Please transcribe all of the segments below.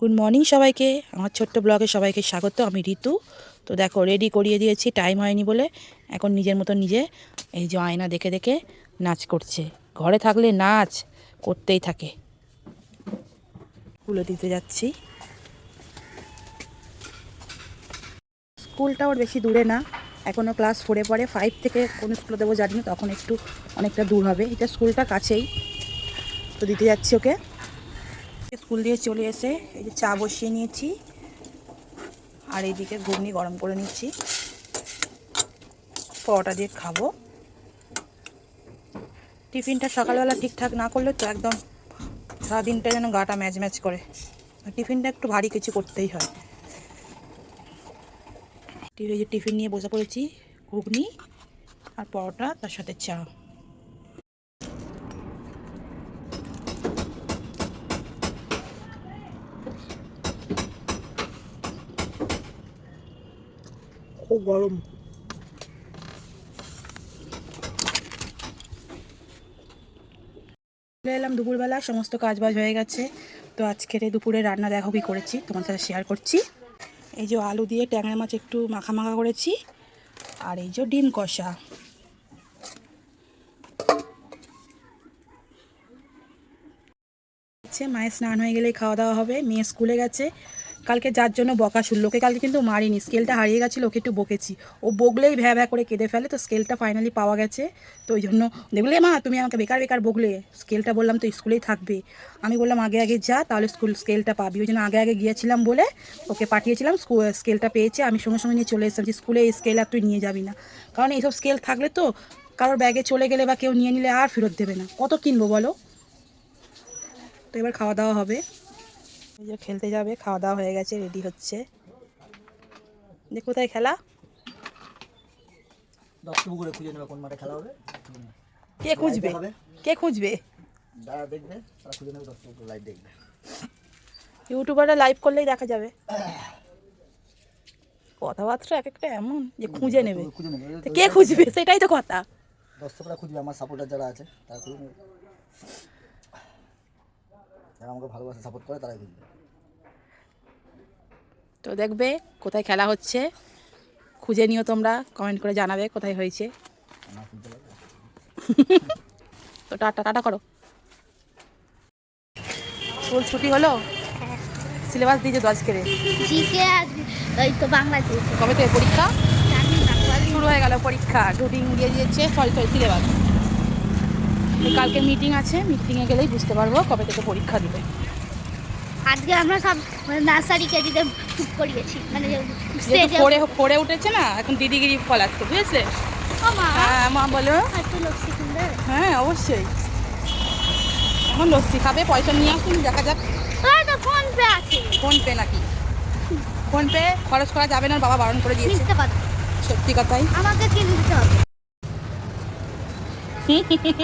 Good morning সবাইকে, আমার ছোট্ট ব্লগে সবাইকে স্বাগত। আমি ঋতু। তো দেখো, রেডি করিয়ে দিয়েছি, টাইম হয়নি বলে। এখন নিজের মতো নিজে এই যে আয়না দেখে দেখে নাচ করছে। ঘরে থাকলে নাচ করতেই থাকে। স্কুলে দিতে যাচ্ছি। স্কুলটা ওর বেশি দূরে না, এখনও ক্লাস 4-এ পড়ে। 5 থেকে কোন স্কুলে দেবো জানি না, তখন একটু অনেকটা দূর হবে। এটা স্কুলটা কাছেই, তো দিতে যাচ্ছি ওকে। স্কুল দিয়ে চলে এসে এই যে চা বসিয়ে নিয়েছি, আর এইদিকে ঘুগনি গরম করে নিচ্ছি। পরোটা দিয়ে খাবো। টিফিনটা সকালবেলা ঠিকঠাক না করলে তো একদম সারাদিনটা যেন গাটা ম্যাচ ম্যাচ করে। টিফিনটা একটু ভারী কিছু করতেই হয়। এই যে টিফিন নিয়ে বসে পড়েছি, ঘুগনি আর পরোটা, তার সাথে চা। খুব গরম। চলে এলাম দুপুরবেলা, সমস্ত কাজবাজ হয়ে গেছে। তো আজকের এই দুপুরে রান্না দেখো কী করেছি, তোমার সাথে শেয়ার করছি। এই যে আলু দিয়ে ট্যাংরা মাছ একটু মাখা মাখা করেছি, আর এই যে ডিম কষা। মায়ের স্নান হয়ে গেলেই খাওয়া দাওয়া হবে। মেয়ে স্কুলে গেছে। কালকে যার জন্য বকা শুনল, ওকে কালকে কিন্তু মারিনি, স্কেলটা হারিয়ে গেছিলো, ওকে একটু বকেছি। ও বগলেই ভ্যা ভ্যা করে কেঁদে ফেলে। তো স্কেলটা ফাইনালি পাওয়া গেছে। তো ওই জন্য দেখলে, মা তুমি আমাকে বেকার বেকার বকলে, স্কেলটা বললাম তো স্কুলেই থাকবে। আমি বললাম আগে আগে যা, তাহলে স্কেলটা পাবি। ওই জন্য আগে আগে গিয়েছিলাম বলে ওকে পাঠিয়েছিলাম। স্কেলটা পেয়েছে, আমি সঙ্গে সঙ্গে নিয়ে চলে এসেছি। স্কুলে এই স্কেল আর তুই নিয়ে যাবি না, কারণ এইসব স্কেল থাকলে তো কারোর ব্যাগে চলে গেলে বা কেউ নিয়ে নিলে আর ফেরত দেবে না। কত কিনবো বলো। তো এবার খাওয়া দাওয়া হবে। এই যে খেলতে যাবে, খাওয়া দাওয়া হয়ে গেছে, রেডি হচ্ছে। যে কোথায় খেলা, খুঁজে নেবে কোন মাঠে খেলা হবে। কে খুঁজবে, কে খুঁজবে? যারা দেখবে তারা খুঁজে নেবে, দর্শকপুকুর লাইভ দেখবে। ইউটিউবাররা লাইভ করলেই দেখা যাবে। কথাবার্তা এক একটা এমন যে খুঁজে নেবে। তো কে খুঁজবে, সেটাই তো কথা। দর্শকরা খুঁজবে, আমার সাপোর্টার যারা আছে তারা খুঁজে নেবে। যারা আমাকে ভালোবাসে, সাপোর্ট করে, তারাই খুঁজবে। তো দেখবে কোথায় খেলা হচ্ছে, খুঁজে নিও তোমরা, কমেন্ট করে জানাবে কোথায় হয়েছে। তো টাটা টাটা করো। স্কুল ছুটি হলো? সিলেবাস দিয়েছে তো আজকে? জিকে আর ওই তো বাংলা দিয়েছে। কবে থেকে পরীক্ষা? জানি না, শুরু হয়ে গেল পরীক্ষা, রুটিন দিয়ে দিয়েছে, সরি সিলেবাস। কালকে মিটিং আছে, মিটিংয়ে গেলেই বুঝতে পারবো কবে থেকে পরীক্ষা দিবে। আজকে আমরা সব নার্সারি কেজিতে চুপ করিয়েছি, মানে স্টেজে পড়ে উঠেছে না, এখন দিদিগিরি ফলাচ্ছে, বুঝেছে? হ্যাঁ মা বলো। একটু লস্যি কিনবে? হ্যাঁ অবশ্যই, এখন লস্যি খাবে, পয়সা নিয়ে আসুন, দেখা যাক। তো ফোন পে আছে। ফোন পে নাকি? ফোন পে খরচ করা যাবে না, বাবা বারণ করে দিয়েছে। মিথ্যে কথা, সত্যি কথাই। আমাকে কি নিতে হবে?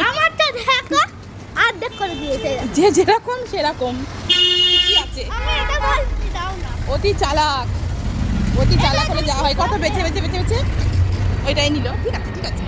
আমার তো দেখো অর্ধেক করে দিয়েছে। যে যেরকম সেরকম কি আছে। আমি এটা বলছি, দাও না। অতি চালাক, অতি চালাক হলে যা হয়, কত বেছে বেছে বেছে বেছে ওইটাই নিল। ঠিক আছে ঠিক আছে।